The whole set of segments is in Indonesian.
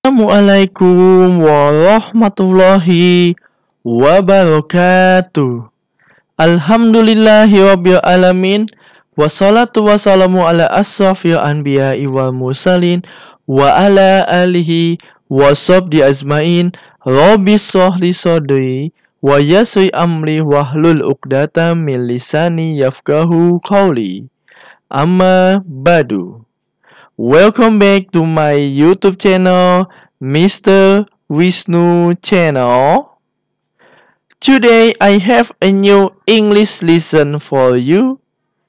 Assalamualaikum warahmatullahi wabarakatuh. Alhamdulillahirabbil alamin. Wassalatu wassalamu ala asrafil anbiya'i wal mursalin wa ala alihi washabbi azmain. Rabbi shrahli sadri wa yassir amri wahlul 'uqdatam min lisani yafqahu qawli. Amma ba'du. Welcome back to my YouTube channel, Mr. Wisnu Channel. Today I have a new English lesson for you.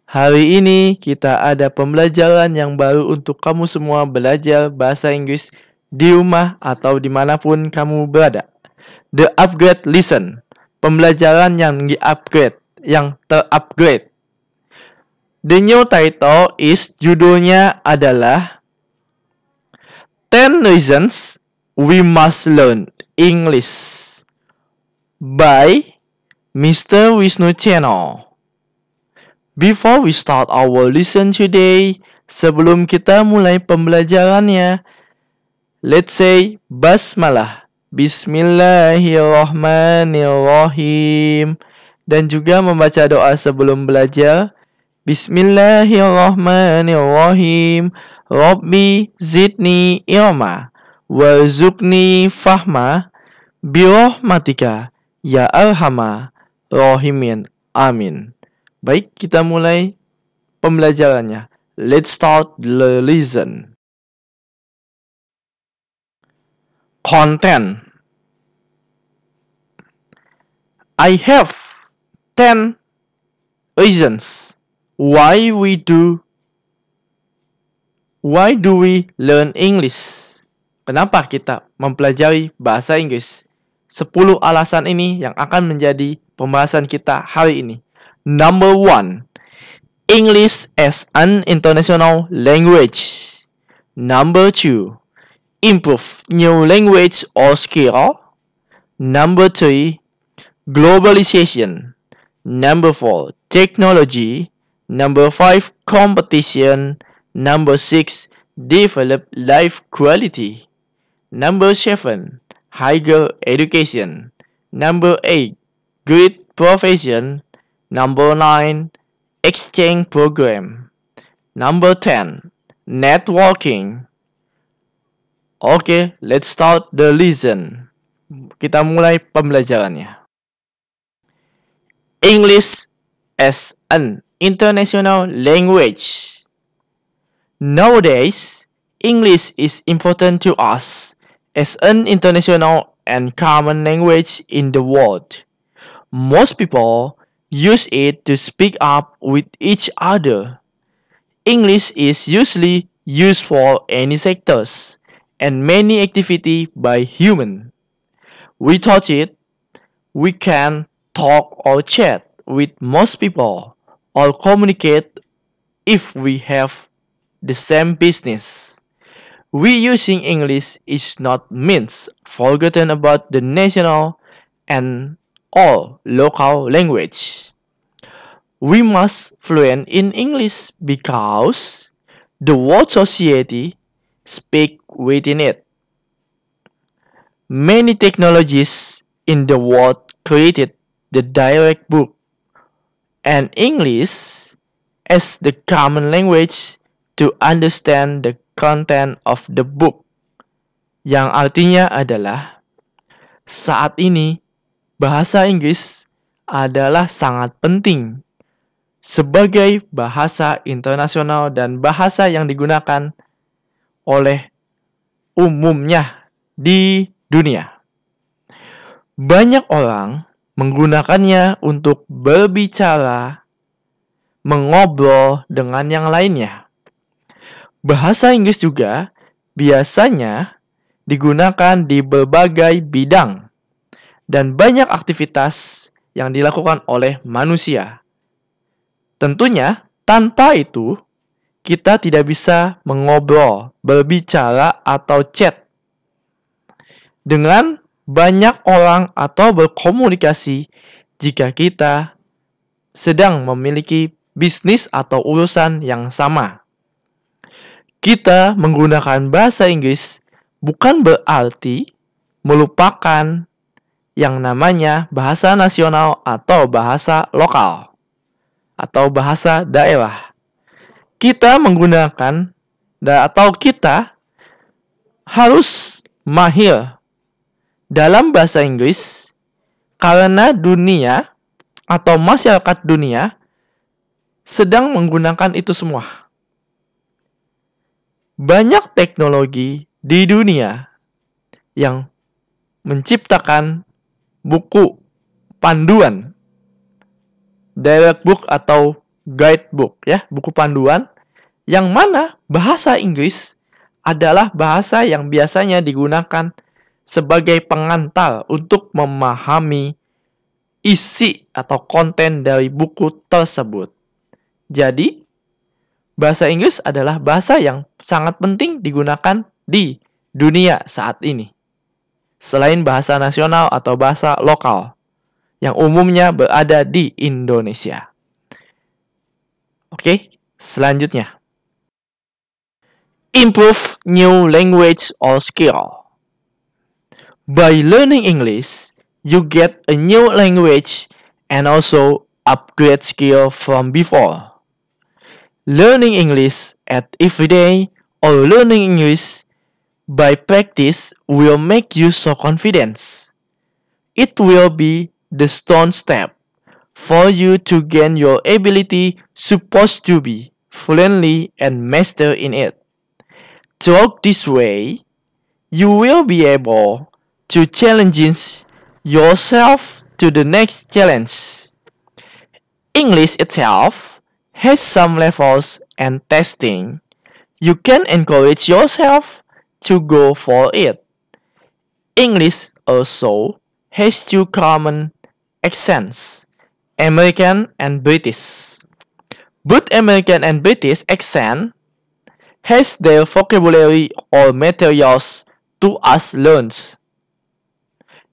Hari ini kita ada pembelajaran yang baru untuk kamu semua belajar bahasa Inggris di rumah atau dimanapun kamu berada. The Upgrade Lesson, pembelajaran yang di-upgrade, yang ter-upgrade. The new title is, judulnya adalah 10 Reasons We Must Learn English by Mr. Wisnu Channel. Before we start our lesson today, sebelum kita mulai pembelajarannya, let's say basmalah, bismillahirrahmanirrahim, dan juga membaca doa sebelum belajar. Bismillahirrahmanirrahim. Rabbi zidni ilma warzuqni fahma birahmatika ya arhamar rahimin. Amin. Baik, kita mulai pembelajarannya. Let's start the lesson. Content. I have 10 reasons why do we learn English? Kenapa kita mempelajari bahasa Inggris? 10 alasan ini yang akan menjadi pembahasan kita hari ini. Number 1, English as an international language. Number 2, improve new language or skill. Number 3, globalization. Number 4, technology. Number 5, competition. Number 6, develop life quality. Number 7, higher education. Number 8, great profession. Number 9, exchange program. Number 10, networking. Okay, let's start the lesson. Kita mulai pembelajarannya. English as an international language. Nowadays, English is important to us as an international and common language in the world. Most people use it to speak up with each other. English is usually used for any sectors and many activity by human. Without it, we can talk or chat with most people or communicate if we have the same business. We using English is not means forgotten about the national and all local language. We must fluent in English because the world society speak within it. Many technologies in the world created the direct book and English as the common language to understand the content of the book. Yang artinya adalah, saat ini bahasa Inggris adalah sangat penting sebagai bahasa internasional dan bahasa yang digunakan oleh umumnya di dunia. Banyak orang menggunakannya untuk berbicara, mengobrol dengan yang lainnya. Bahasa Inggris juga biasanya digunakan di berbagai bidang dan banyak aktivitas yang dilakukan oleh manusia. Tentunya, tanpa itu, kita tidak bisa mengobrol, berbicara, atau chat dengan banyak orang atau berkomunikasi jika kita sedang memiliki bisnis atau urusan yang sama. Kita menggunakan bahasa Inggris bukan berarti melupakan yang namanya bahasa nasional atau bahasa lokal atau bahasa daerah. Kita menggunakan atau kita harus mahir dalam bahasa Inggris karena dunia atau masyarakat dunia sedang menggunakan itu semua. Banyak teknologi di dunia yang menciptakan buku panduan, direct book atau guidebook, ya, buku panduan yang mana bahasa Inggris adalah bahasa yang biasanya digunakan sebagai pengantar untuk memahami isi atau konten dari buku tersebut. Jadi, bahasa Inggris adalah bahasa yang sangat penting digunakan di dunia saat ini. Selain bahasa nasional atau bahasa lokal yang umumnya berada di Indonesia. Oke, selanjutnya. Improve new language or skill. By learning English, you get a new language and also upgrade skill from before. Learning English at every day or learning English by practice will make you so confident. It will be the stone step for you to gain your ability supposed to be fluently and master in it. Through this way, you will be able to challenge yourself to the next challenge. English itself has some levels and testing. You can encourage yourself to go for it. English also has two common accents, American and British. Both American and British accent has their vocabulary or materials to us learns.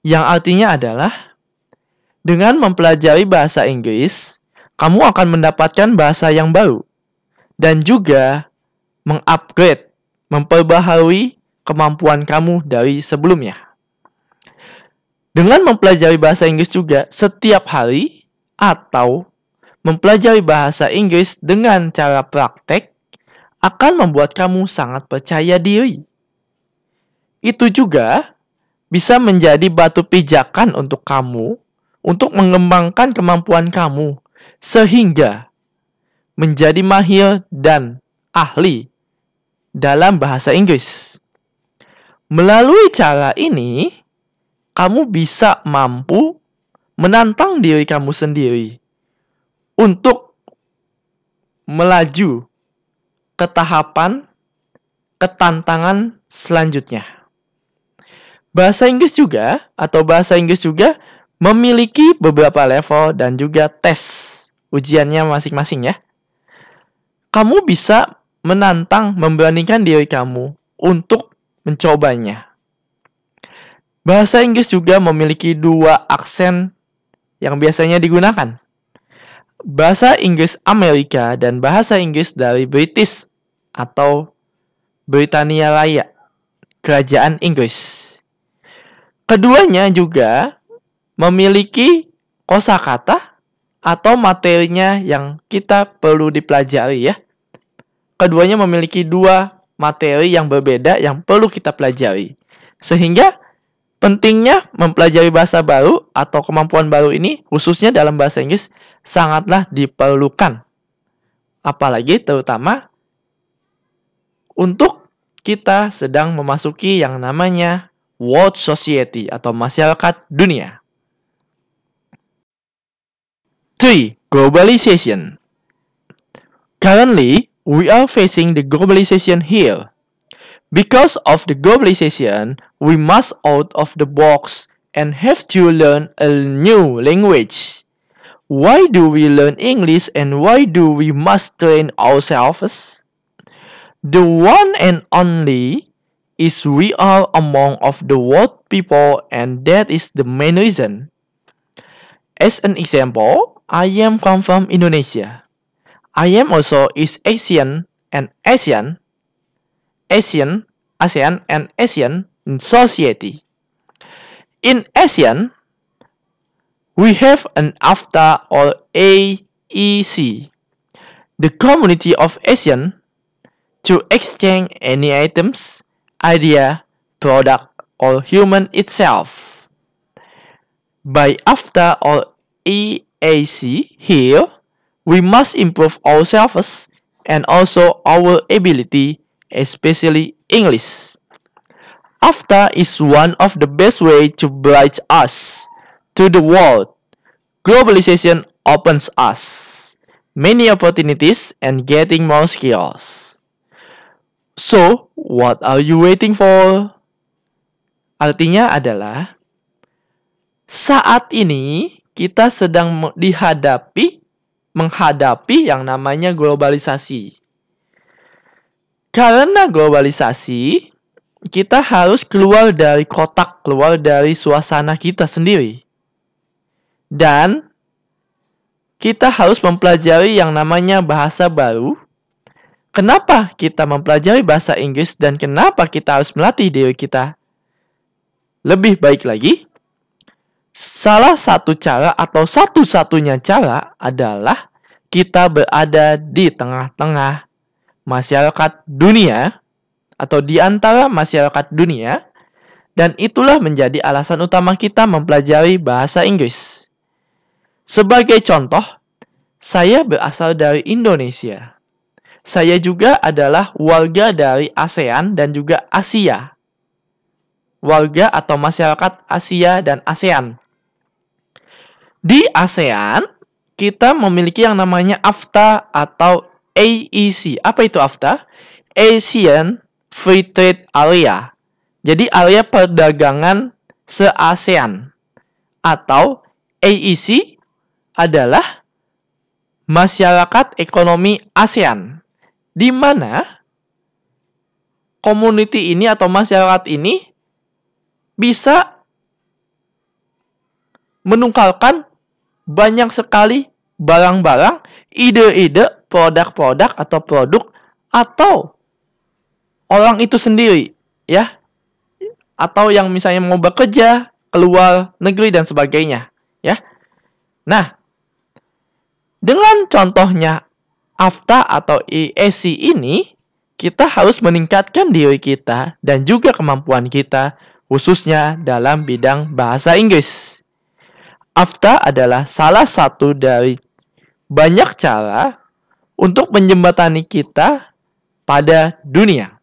Yang artinya adalah, dengan mempelajari bahasa Inggris, kamu akan mendapatkan bahasa yang baru dan juga mengupgrade, memperbaharui kemampuan kamu dari sebelumnya. Dengan mempelajari bahasa Inggris juga setiap hari atau mempelajari bahasa Inggris dengan cara praktek akan membuat kamu sangat percaya diri. Itu juga bisa menjadi batu pijakan untuk kamu untuk mengembangkan kemampuan kamu sehingga menjadi mahir dan ahli dalam bahasa Inggris. Melalui cara ini, kamu bisa mampu menantang diri kamu sendiri untuk melaju ke tahapan ketantangan selanjutnya. Bahasa Inggris juga memiliki beberapa level dan juga tes ujiannya masing-masing, ya. Kamu bisa menantang, memberanikan diri kamu untuk mencobanya. Bahasa Inggris juga memiliki dua aksen yang biasanya digunakan. Bahasa Inggris Amerika dan bahasa Inggris dari British atau Britania Raya, Kerajaan Inggris. Keduanya juga memiliki kosakata atau materinya yang kita perlu dipelajari, ya. Keduanya memiliki dua materi yang berbeda yang perlu kita pelajari. Sehingga pentingnya mempelajari bahasa baru atau kemampuan baru ini, khususnya dalam bahasa Inggris, sangatlah diperlukan. Apalagi terutama untuk kita sedang memasuki yang namanya World Society atau masyarakat dunia. 3. Globalization. Currently, we are facing the globalization here. Because of the globalization, we must out of the box and have to learn a new language. Why do we learn English and why do we must train ourselves? The one and only is we are among of the world people and that is the main reason. As an example, I am come from Indonesia. I am also East Asian and Asian ASEAN and Asian society. In ASEAN, we have an AFTA or AEC, the community of ASEAN, to exchange any items, idea, product, or human itself. By AFTA or EAC here, we must improve ourselves and also our ability, especially English. AFTA is one of the best ways to bridge us to the world. Globalization opens us many opportunities and getting more skills. So, what are you waiting for? Artinya adalah, saat ini kita sedang menghadapi yang namanya globalisasi. Karena globalisasi, kita harus keluar dari kotak, keluar dari suasana kita sendiri. Dan kita harus mempelajari yang namanya bahasa baru. Kenapa kita mempelajari bahasa Inggris dan kenapa kita harus melatih diri kita lebih baik lagi? Salah satu cara atau satu-satunya cara adalah kita berada di tengah-tengah masyarakat dunia atau di antara masyarakat dunia, dan itulah menjadi alasan utama kita mempelajari bahasa Inggris. Sebagai contoh, saya berasal dari Indonesia. Saya juga adalah warga dari ASEAN dan juga Asia. Warga atau masyarakat Asia dan ASEAN. Di ASEAN, kita memiliki yang namanya AFTA atau AEC. Apa itu AFTA? Asian Free Trade Area. Jadi area perdagangan se-ASEAN. Atau AEC adalah masyarakat ekonomi ASEAN, di mana community ini atau masyarakat ini bisa menukarkan banyak sekali barang-barang, ide-ide, produk-produk atau produk atau orang itu sendiri, ya, atau yang misalnya mau bekerja keluar negeri dan sebagainya, ya. Nah, dengan contohnya AFTA atau EAC ini, kita harus meningkatkan diri kita dan juga kemampuan kita, khususnya dalam bidang bahasa Inggris. AFTA adalah salah satu dari banyak cara untuk menjembatani kita pada dunia.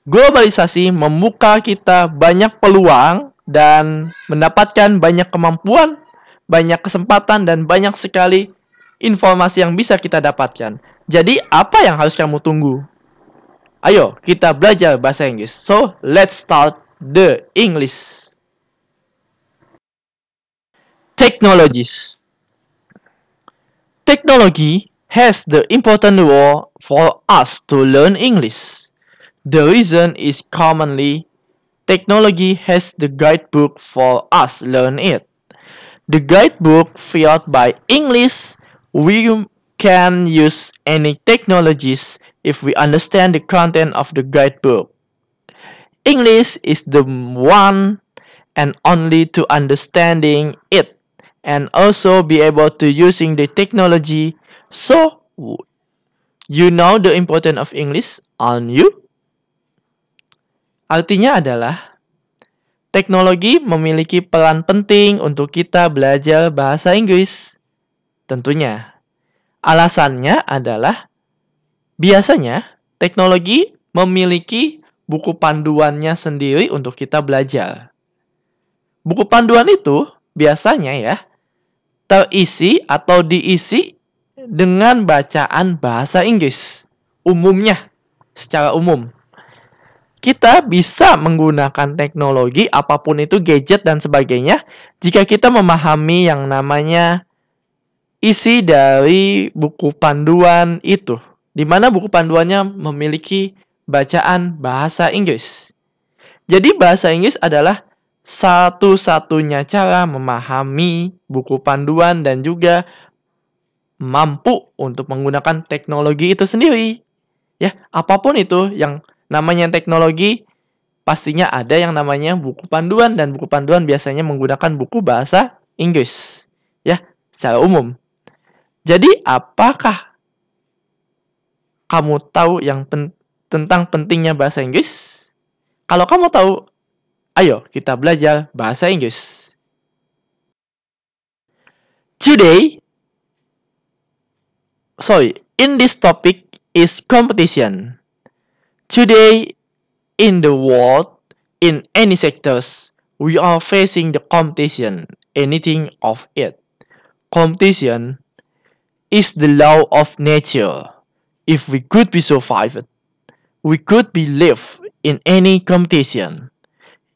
Globalisasi membuka kita banyak peluang dan mendapatkan banyak kemampuan, banyak kesempatan, dan banyak sekali informasi yang bisa kita dapatkan. Jadi, apa yang harus kamu tunggu? Ayo, kita belajar bahasa Inggris. So, let's start the English. Technologies. Technology has the important role for us to learn English. The reason is commonly technology has the guidebook for us learn it. The guidebook filled by English, we can use any technologies if we understand the content of the guidebook. English is the one and only to understanding it and also be able to using the technology. So, you know the importance of English, aren't you? Artinya adalah, teknologi memiliki peran penting untuk kita belajar bahasa Inggris. Tentunya. Alasannya adalah, biasanya teknologi memiliki buku panduannya sendiri untuk kita belajar. Buku panduan itu biasanya ya terisi atau diisi dengan bacaan bahasa Inggris. Umumnya, secara umum. Kita bisa menggunakan teknologi, apapun itu, gadget dan sebagainya, jika kita memahami yang namanya isi dari buku panduan itu, di mana buku panduannya memiliki bacaan bahasa Inggris. Jadi bahasa Inggris adalah satu-satunya cara memahami buku panduan dan juga mampu untuk menggunakan teknologi itu sendiri. Ya, apapun itu yang namanya teknologi, pastinya ada yang namanya buku panduan, dan buku panduan biasanya menggunakan buku bahasa Inggris, ya, secara umum. Jadi, apakah kamu tahu tentang pentingnya bahasa Inggris? Kalau kamu tahu, ayo kita belajar bahasa Inggris. In this topic is competition. Today, in the world, in any sectors, we are facing the competition, anything of it. Competition is the law of nature. If we could be survived, we could be live in any competition.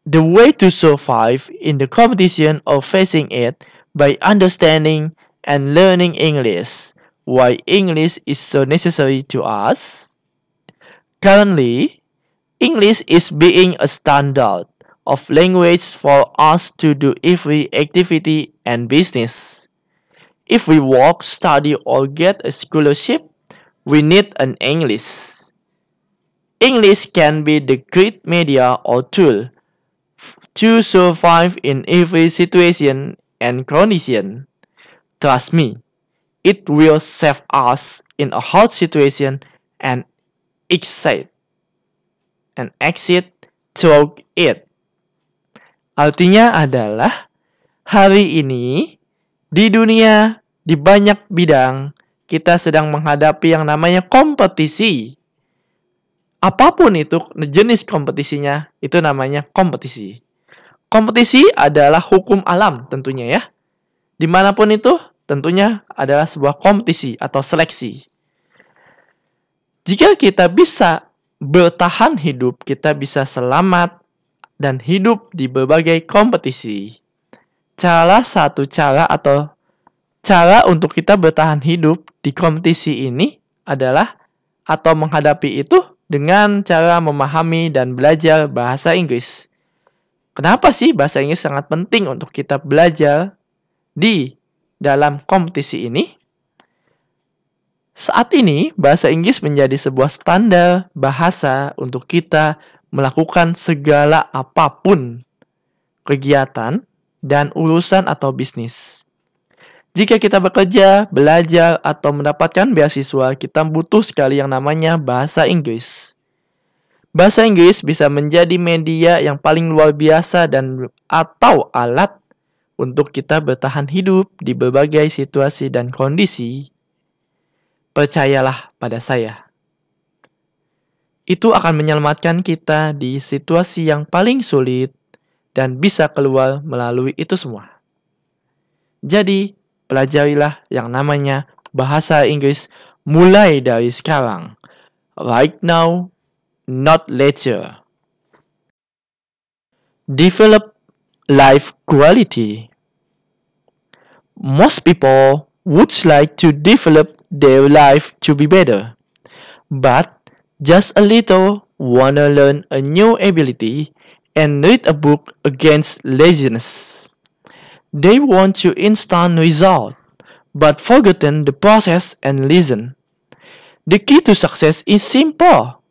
The way to survive in the competition or facing it by understanding and learning English. Why English is so necessary to us? Currently, English is being a standard of language for us to do every activity and business. If we work, study, or get a scholarship, we need an English. English can be the great media or tool to survive in every situation and condition. Trust me, it will save us in a hard situation and exit through it. Artinya adalah, hari ini di dunia, di banyak bidang, kita sedang menghadapi yang namanya kompetisi. Apapun itu jenis kompetisinya, itu namanya kompetisi. Kompetisi adalah hukum alam tentunya ya. Dimanapun itu tentunya adalah sebuah kompetisi atau seleksi. Jika kita bisa bertahan hidup, kita bisa selamat dan hidup di berbagai kompetisi. Salah satu cara untuk kita bertahan hidup di kompetisi ini adalah atau menghadapi itu dengan cara memahami dan belajar bahasa Inggris. Kenapa sih bahasa Inggris sangat penting untuk kita belajar di dalam kompetisi ini? Saat ini, bahasa Inggris menjadi sebuah standar bahasa untuk kita melakukan segala apapun kegiatan dan urusan atau bisnis. Jika kita bekerja, belajar, atau mendapatkan beasiswa, kita butuh sekali yang namanya bahasa Inggris. Bahasa Inggris bisa menjadi media yang paling luar biasa atau alat untuk kita bertahan hidup di berbagai situasi dan kondisi. Percayalah pada saya. Itu akan menyelamatkan kita di situasi yang paling sulit dan bisa keluar melalui itu semua. Jadi, pelajarilah yang namanya bahasa Inggris mulai dari sekarang. Right now, not later. Develop life quality. Most people would like to develop their life to be better, but just a little wanna learn a new ability and read a book against laziness. They want to instant result, but forgotten the process and listen. The key to success is simple.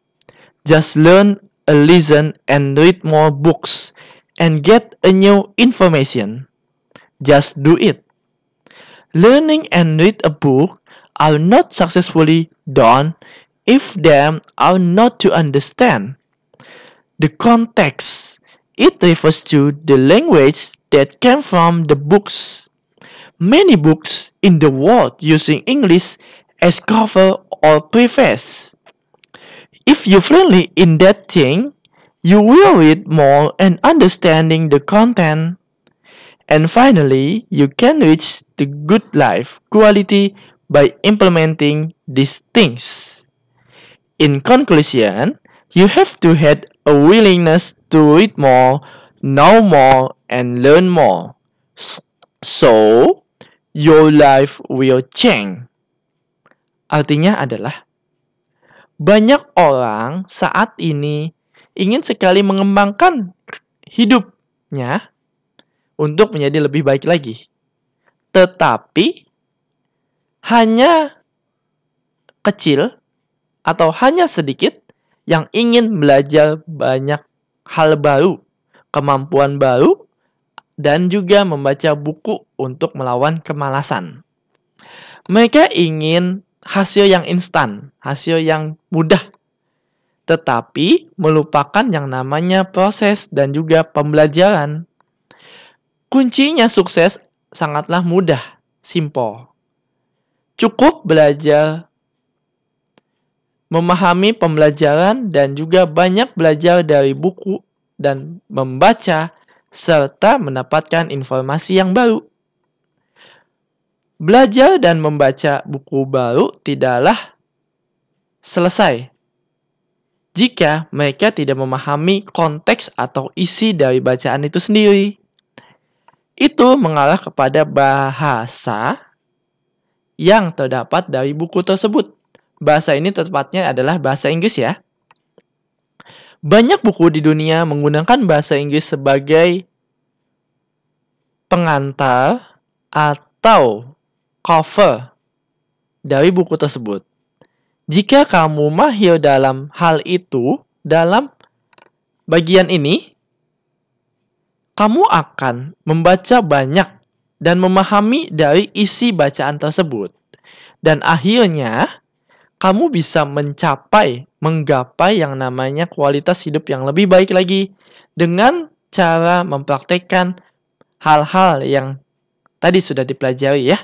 Just learn a lesson and read more books and get a new information. Just do it. Learning and read a book are not successfully done if them are not to understand the context. It refers to the language that came from the books. Many books in the world using English as cover or preface. If you're friendly in that thing, you will read more and understanding the content. And finally, you can reach the good life quality by implementing these things. In conclusion, you have to have a willingness to read more, know more, and learn more. So, your life will change. Artinya adalah, banyak orang saat ini ingin sekali mengembangkan hidupnya untuk menjadi lebih baik lagi. Tetapi, hanya kecil atau hanya sedikit yang ingin belajar banyak hal baru, kemampuan baru, dan juga membaca buku untuk melawan kemalasan. Mereka ingin hasil yang instan, hasil yang mudah, tetapi melupakan yang namanya proses dan juga pembelajaran. Kuncinya sukses sangatlah mudah, simple. Cukup belajar, memahami pembelajaran, dan juga banyak belajar dari buku dan membaca, serta mendapatkan informasi yang baru. Belajar dan membaca buku baru tidaklah selesai jika mereka tidak memahami konteks atau isi dari bacaan itu sendiri. Itu mengarah kepada bahasa yang terdapat dari buku tersebut. Bahasa ini tepatnya adalah bahasa Inggris ya. Banyak buku di dunia menggunakan bahasa Inggris sebagai pengantar atau cover dari buku tersebut. Jika kamu mahir dalam hal itu, dalam bagian ini, kamu akan membaca banyak dan memahami dari isi bacaan tersebut. Dan akhirnya, kamu bisa menggapai yang namanya kualitas hidup yang lebih baik lagi dengan cara mempraktekkan hal-hal yang tadi sudah dipelajari ya.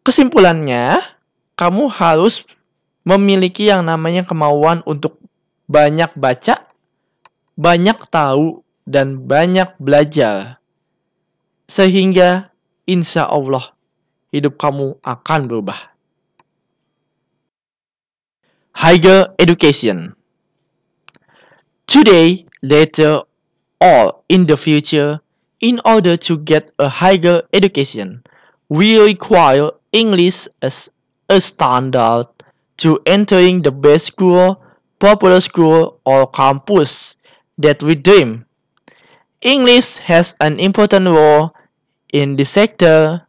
Kesimpulannya, kamu harus memiliki yang namanya kemauan untuk banyak baca, banyak tahu, dan banyak belajar. Sehingga insya Allah hidup kamu akan berubah. Higher education. Today, later, or in the future, in order to get a higher education, we require English as a standard to entering the best school, popular school, or campus that we dream. English has an important role in this sector.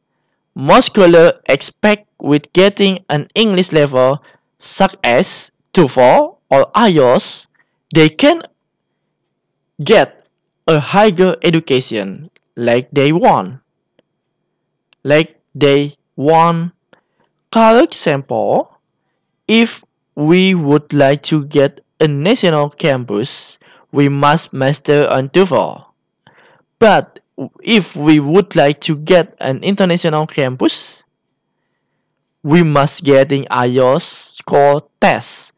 Most scholars expect with getting an English level such as TOEFL or IELTS, they can get a higher education like they want. For example, if we would like to get a national campus, we must master on TOEFL. But if we would like to get an international campus, we must getting IELTS score test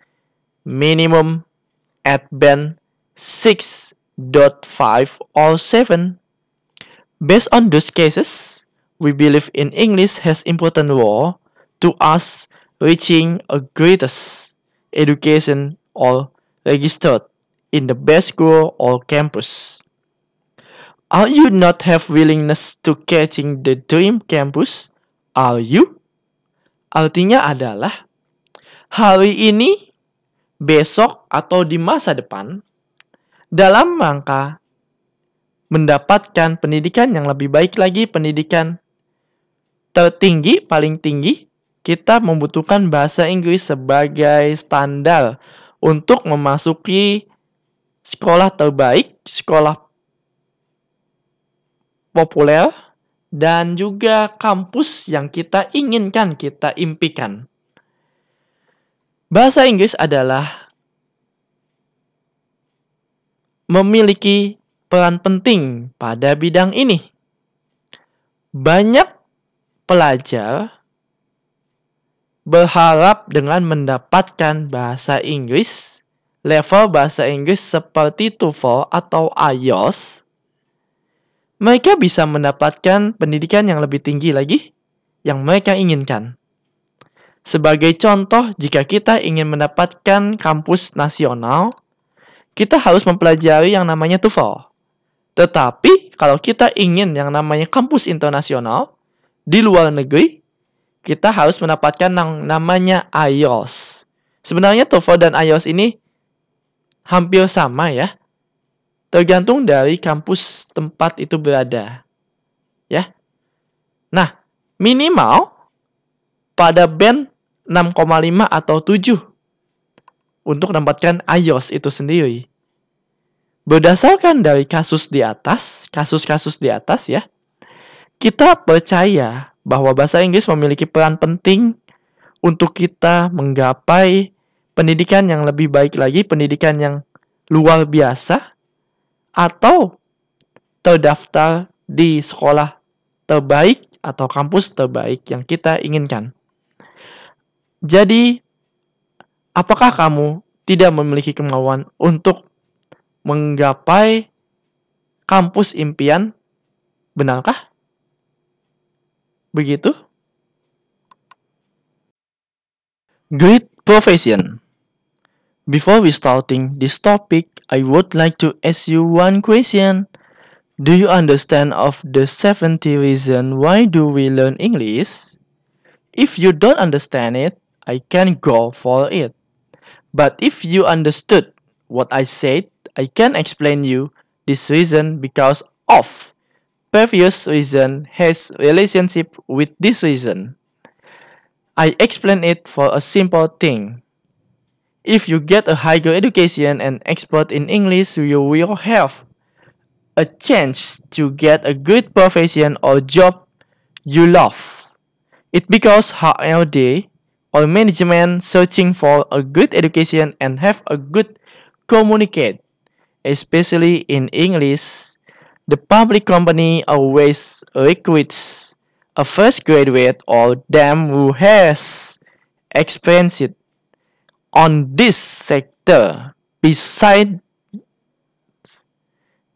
minimum at band 6.5 or 7. Based on those cases, we believe in English has important role to us reaching a greatest education or registered in the best school or campus. Are you not have willingness to catching the dream campus? Are you? Artinya adalah hari ini, besok, atau di masa depan, dalam rangka mendapatkan pendidikan yang lebih baik lagi, pendidikan tertinggi, paling tinggi, kita membutuhkan bahasa Inggris sebagai standar untuk memasuki sekolah terbaik, sekolah populer, dan juga kampus yang kita inginkan, kita impikan. Bahasa Inggris adalah memiliki peran penting pada bidang ini. Banyak pelajar berharap dengan mendapatkan bahasa Inggris, level bahasa Inggris seperti TOEFL atau IELTS, mereka bisa mendapatkan pendidikan yang lebih tinggi lagi yang mereka inginkan. Sebagai contoh, jika kita ingin mendapatkan kampus nasional, kita harus mempelajari yang namanya TOEFL. Tetapi, kalau kita ingin yang namanya kampus internasional di luar negeri, kita harus mendapatkan yang namanya IELTS. Sebenarnya TOEFL dan IELTS ini hampir sama ya. Tergantung dari kampus tempat itu berada. Ya. Nah, minimal pada band 6,5 atau 7 untuk mendapatkan IELTS itu sendiri. Berdasarkan dari kasus di atas ya, kita percaya bahwa bahasa Inggris memiliki peran penting untuk kita menggapai pendidikan yang lebih baik lagi, pendidikan yang luar biasa, atau terdaftar di sekolah terbaik atau kampus terbaik yang kita inginkan. Jadi, apakah kamu tidak memiliki kemauan untuk menggapai kampus impian? Benarkah? Begitu? Great profession. Before we starting this topic, I would like to ask you one question. Do you understand of the 70 reasons why do we learn English? If you don't understand it, I can go for it. But if you understood what I said, I can explain you this reason because of previous reason has relationship with this reason. I explain it for a simple thing. If you get a higher education and expert in English, you will have a chance to get a good profession or job you love. It because HRD or management searching for a good education and have a good communicate, especially in English. The public company always recruits a fresh graduate or them who has experience on this sector. Besides,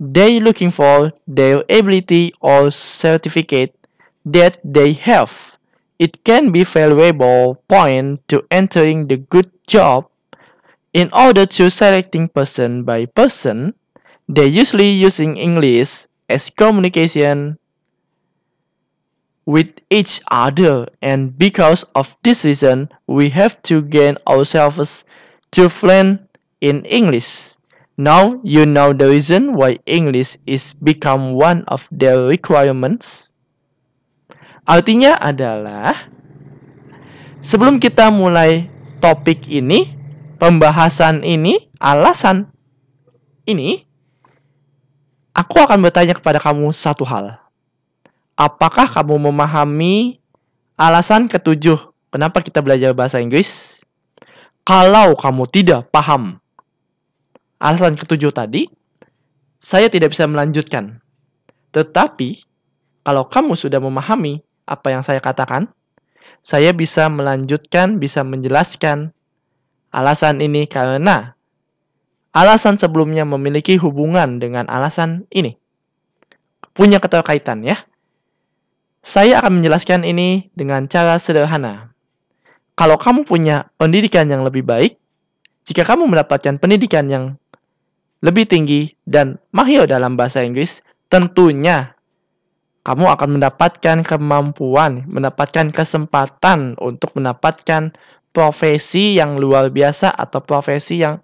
they looking for their ability or certificate that they have. It can be valuable point to entering the good job. In order to selecting person by person, they usually using English as communication with each other, and because of this reason, we have to gain ourselves to fluent in English. Now you know the reason why English is become one of their requirements. Artinya adalah, sebelum kita mulai topik ini, pembahasan ini, alasan ini, aku akan bertanya kepada kamu satu hal. Apakah kamu memahami alasan ketujuh kenapa kita belajar bahasa Inggris? Kalau kamu tidak paham alasan ketujuh tadi, saya tidak bisa melanjutkan. Tetapi, kalau kamu sudah memahami apa yang saya katakan, saya bisa melanjutkan, bisa menjelaskan alasan ini karena alasan sebelumnya memiliki hubungan dengan alasan ini. Punya keterkaitan ya. Saya akan menjelaskan ini dengan cara sederhana. Kalau kamu punya pendidikan yang lebih baik, jika kamu mendapatkan pendidikan yang lebih tinggi dan mahir dalam bahasa Inggris, tentunya kamu akan mendapatkan kemampuan, mendapatkan kesempatan untuk mendapatkan profesi yang luar biasa atau profesi yang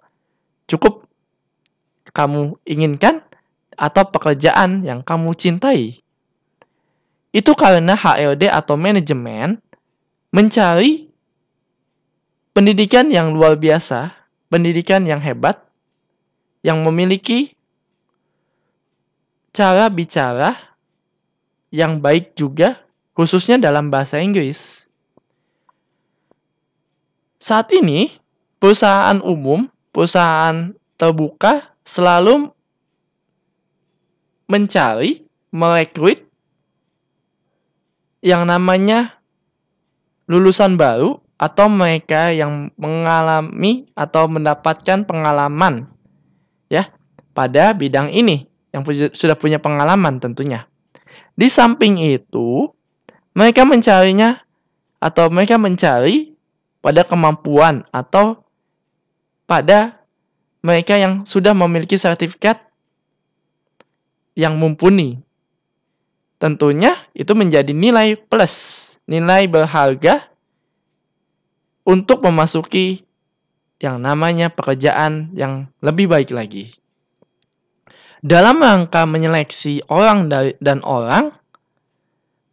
cukup kamu inginkan atau pekerjaan yang kamu cintai. Itu karena HRD atau manajemen mencari pendidikan yang luar biasa, pendidikan yang hebat, yang memiliki cara bicara yang baik juga, khususnya dalam bahasa Inggris. Saat ini, perusahaan umum, perusahaan terbuka selalu mencari, merekrut yang namanya lulusan baru atau mereka yang mengalami atau mendapatkan pengalaman ya pada bidang ini, yang sudah punya pengalaman tentunya. Di samping itu, mereka mencarinya atau mereka mencari pada kemampuan atau pada mereka yang sudah memiliki sertifikat yang mumpuni. Tentunya itu menjadi nilai plus, nilai berharga untuk memasuki yang namanya pekerjaan yang lebih baik lagi. Dalam rangka menyeleksi orang dan orang,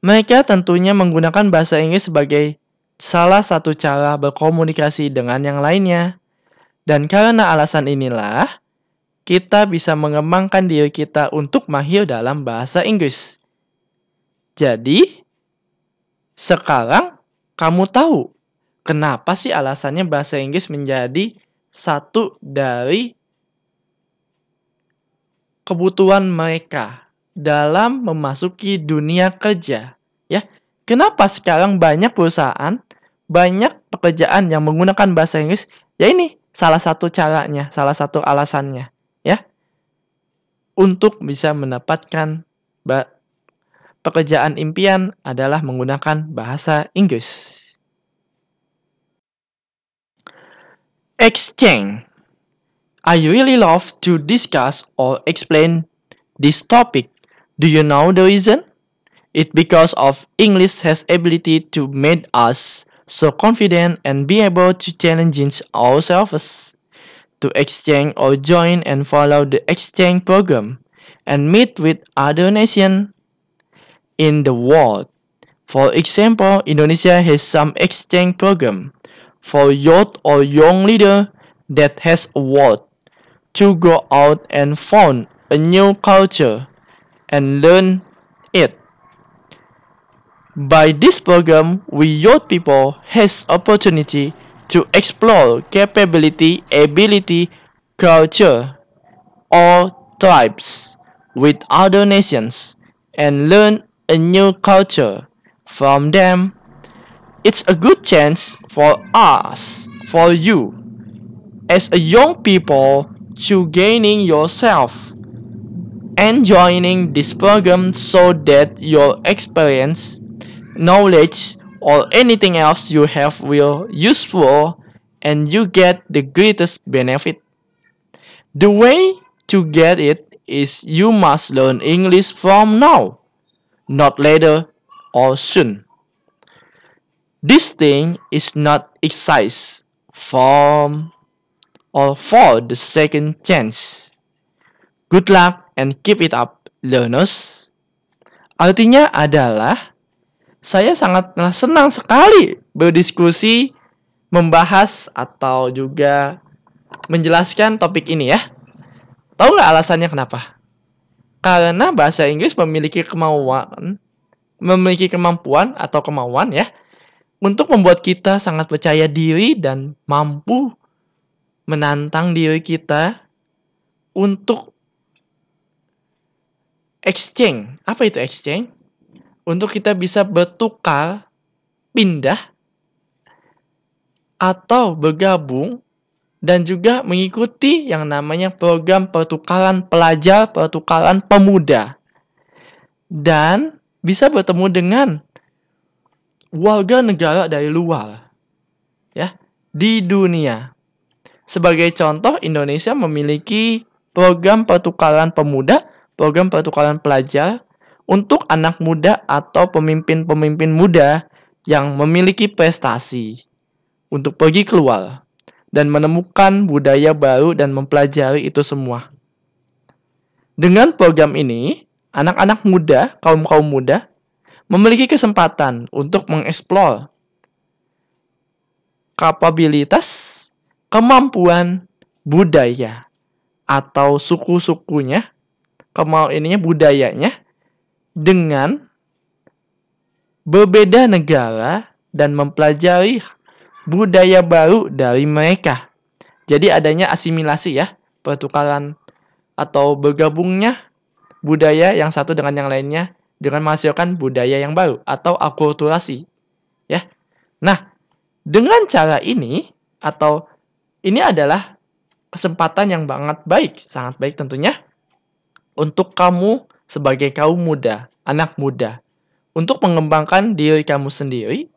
mereka tentunya menggunakan bahasa Inggris sebagai salah satu cara berkomunikasi dengan yang lainnya. Dan karena alasan inilah, kita bisa mengembangkan diri kita untuk mahir dalam bahasa Inggris. Jadi, sekarang kamu tahu kenapa sih alasannya bahasa Inggris menjadi satu dari kebutuhan mereka dalam memasuki dunia kerja. Ya, kenapa sekarang banyak perusahaan, banyak pekerjaan yang menggunakan bahasa Inggris? Ya ini salah satu caranya, salah satu alasannya, ya, untuk bisa mendapatkan pekerjaan impian adalah menggunakan bahasa Inggris. Exchange. I really love to discuss or explain this topic. Do you know the reason? It's because of English has ability to make us so confident and be able to challenge ourselves to exchange or join and follow the exchange program and meet with other nations in the world. For example, Indonesia has some exchange program for youth or young leader that has a word to go out and find a new culture and learn it. By this program, we youth people has opportunity to explore capability, ability, culture, or tribes with other nations and learn a new culture from them. It's a good chance for us, for you, as a young people to gaining yourself and joining this program so that your experience, knowledge, or anything else you have will useful and you get the greatest benefit. The way to get it is you must learn English from now, not later or soon. This thing is not exist from or for the second chance. Good luck and keep it up, learners. Artinya adalah, saya sangat senang sekali berdiskusi, membahas, atau juga menjelaskan topik ini ya. Tahu nggak alasannya kenapa? Karena bahasa Inggris memiliki kemampuan atau kemauan ya, untuk membuat kita sangat percaya diri dan mampu menantang diri kita untuk exchange. Apa itu exchange? Untuk kita bisa bertukar, pindah, atau bergabung, dan juga mengikuti yang namanya program pertukaran pelajar, pertukaran pemuda. Dan bisa bertemu dengan warga negara dari luar, ya, di dunia. Sebagai contoh, Indonesia memiliki program pertukaran pemuda, program pertukaran pelajar untuk anak muda atau pemimpin-pemimpin muda yang memiliki prestasi untuk pergi keluar dan menemukan budaya baru dan mempelajari itu semua. Dengan program ini, anak-anak muda, kaum-kaum muda, memiliki kesempatan untuk mengeksplor kapabilitas, kemampuan budaya atau suku-sukunya, budayanya dengan berbeda negara dan mempelajari budaya baru dari mereka. Jadi adanya asimilasi ya, pertukaran atau bergabungnya budaya yang satu dengan yang lainnya dengan menghasilkan budaya yang baru atau akulturasi, ya. Nah, dengan cara ini atau ini adalah kesempatan yang sangat baik tentunya untuk kamu sebagai kaum muda, anak muda, untuk mengembangkan diri kamu sendiri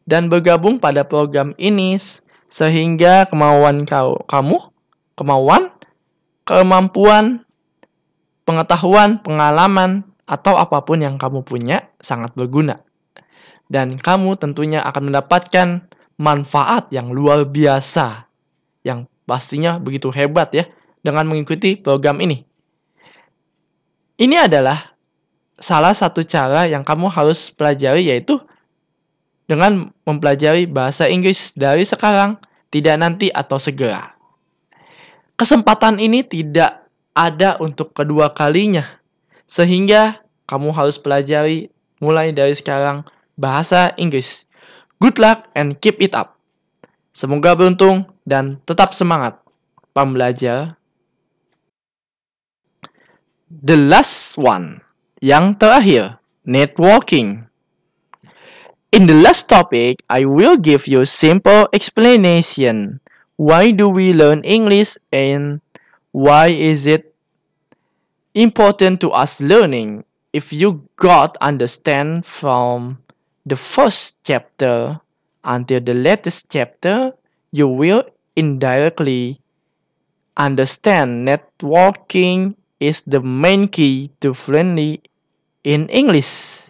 dan bergabung pada program ini sehingga kemampuan, kemampuan, pengetahuan, pengalaman, atau apapun yang kamu punya sangat berguna. Dan kamu tentunya akan mendapatkan manfaat yang luar biasa, yang pastinya begitu hebat ya, dengan mengikuti program ini. Ini adalah salah satu cara yang kamu harus pelajari, yaitu dengan mempelajari bahasa Inggris dari sekarang, tidak nanti atau segera. Kesempatan ini tidak ada untuk kedua kalinya, sehingga kamu harus pelajari mulai dari sekarang bahasa Inggris. Good luck and keep it up. Semoga beruntung dan tetap semangat pembelajar. The last one, yang terakhir, networking. In the last topic, I will give you simple explanation. Why do we learn English and why is it important to us learning? If you got understand from the first chapter until the latest chapter, you will indirectly understand networking is the main key to fluently in English.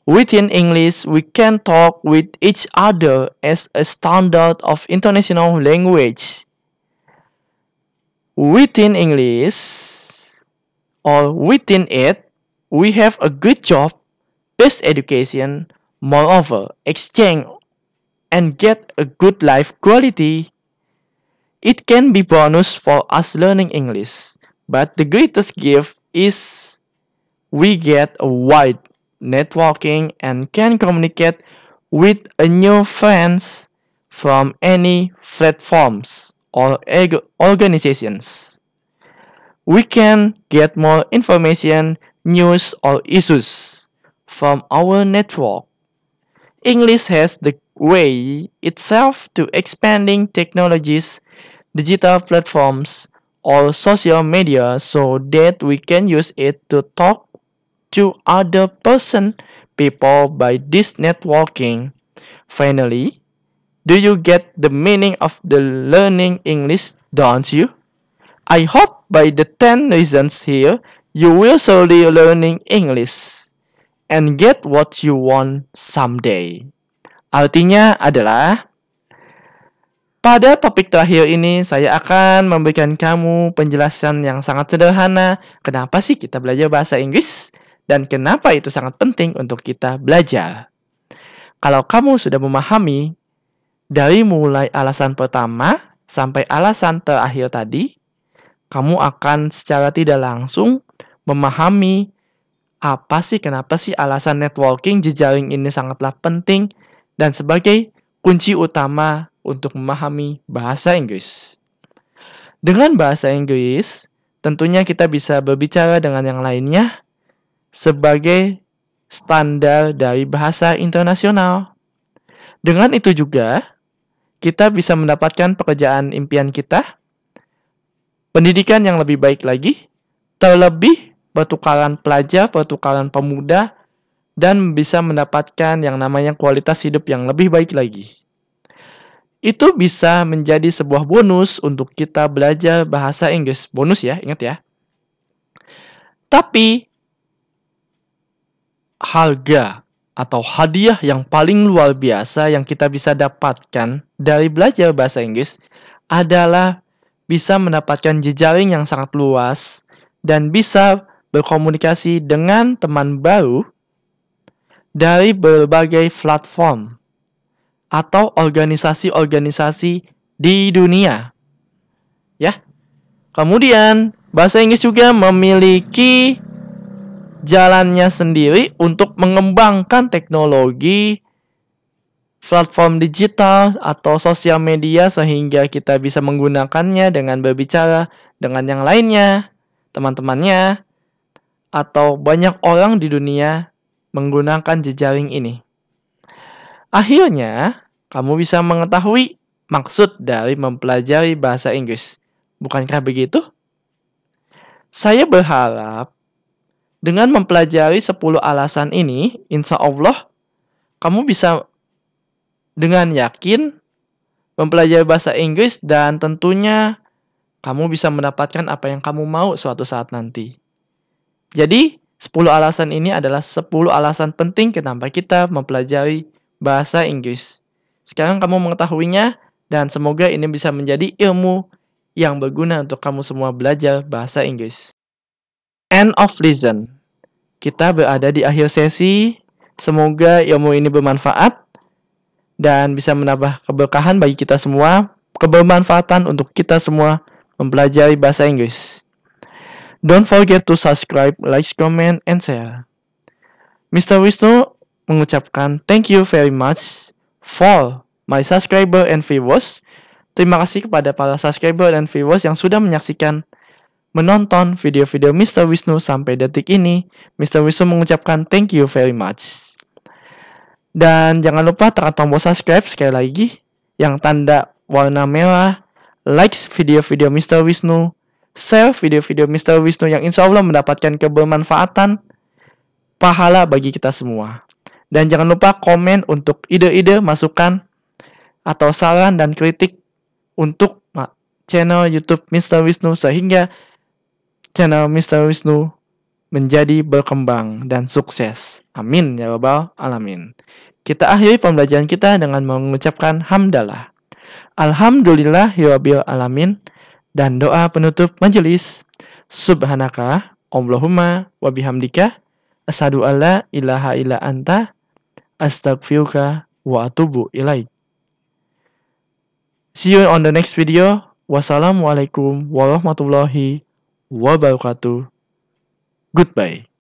Within English, we can talk with each other as a standard of international language. Within English, or within it, we have a good job, best education, moreover, exchange and get a good life quality. It can be bonus for us learning English, but the greatest gift is we get a wide networking and can communicate with a new friends from any platforms or organizations. We can get more information, news or issues from our network. English has the way itself to expanding technologies, digital platforms or social media so that we can use it to talk to other people by this networking. Finally, do you get the meaning of the learning English, don't you? I hope by the 10 reasons here, you will slowly learning English and get what you want someday. Artinya adalah, pada topik terakhir ini, saya akan memberikan kamu penjelasan yang sangat sederhana. Kenapa sih kita belajar bahasa Inggris? Dan kenapa itu sangat penting untuk kita belajar. Kalau kamu sudah memahami dari mulai alasan pertama sampai alasan terakhir tadi, kamu akan secara tidak langsung memahami apa sih, kenapa sih alasan networking, jejaring ini sangatlah penting dan sebagai kunci utama untuk memahami bahasa Inggris. Dengan bahasa Inggris, tentunya kita bisa berbicara dengan yang lainnya sebagai standar dari bahasa internasional. Dengan itu juga, kita bisa mendapatkan pekerjaan impian kita, pendidikan yang lebih baik lagi, terlebih pertukaran pelajar, pertukaran pemuda, dan bisa mendapatkan yang namanya kualitas hidup yang lebih baik lagi. Itu bisa menjadi sebuah bonus untuk kita belajar bahasa Inggris. Bonus ya, ingat ya. Tapi, harga atau hadiah yang paling luar biasa yang kita bisa dapatkan dari belajar bahasa Inggris adalah bisa mendapatkan jejaring yang sangat luas dan bisa berkomunikasi dengan teman baru dari berbagai platform atau organisasi-organisasi di dunia. Ya. Kemudian, bahasa Inggris juga memiliki jalannya sendiri untuk mengembangkan teknologi, platform digital atau sosial media sehingga kita bisa menggunakannya dengan berbicara dengan yang lainnya, teman-temannya, atau banyak orang di dunia menggunakan jejaring ini. Akhirnya, kamu bisa mengetahui maksud dari mempelajari bahasa Inggris. Bukankah begitu? Saya berharap dengan mempelajari 10 alasan ini, insya Allah, kamu bisa dengan yakin mempelajari bahasa Inggris dan tentunya kamu bisa mendapatkan apa yang kamu mau suatu saat nanti. Jadi, 10 alasan ini adalah 10 alasan penting kenapa kita mempelajari bahasa Inggris. Sekarang kamu mengetahuinya dan semoga ini bisa menjadi ilmu yang berguna untuk kamu semua belajar bahasa Inggris. End of lesson. Kita berada di akhir sesi. Semoga ilmu ini bermanfaat dan bisa menambah keberkahan bagi kita semua, kebermanfaatan untuk kita semua mempelajari bahasa Inggris. Don't forget to subscribe, like, comment, and share. Mr. Wisnu mengucapkan thank you very much for my subscriber and viewers. Terima kasih kepada para subscriber dan viewers yang sudah menonton video-video Mr. Wisnu sampai detik ini. Mr. Wisnu mengucapkan thank you very much. Dan jangan lupa tekan tombol subscribe sekali lagi yang tanda warna merah. Like video-video Mr. Wisnu. Share video-video Mr. Wisnu yang insya Allah mendapatkan kebermanfaatan, pahala bagi kita semua. Dan jangan lupa komen untuk ide-ide, masukan, atau saran dan kritik untuk channel YouTube Mr. Wisnu sehingga channel Mr. Wisnu menjadi berkembang dan sukses. Amin ya rabbal alamin. Kita akhiri pembelajaran kita dengan mengucapkan hamdalah. Alhamdulillahirabbil alamin. Dan doa penutup majelis. Subhanaka Allahumma wa bihamdika asyhadu alla ilaha illa anta astaghfiruka wa atubu ilaik. See you on the next video. Wassalamualaikum warahmatullahi wabarakatuh. Goodbye.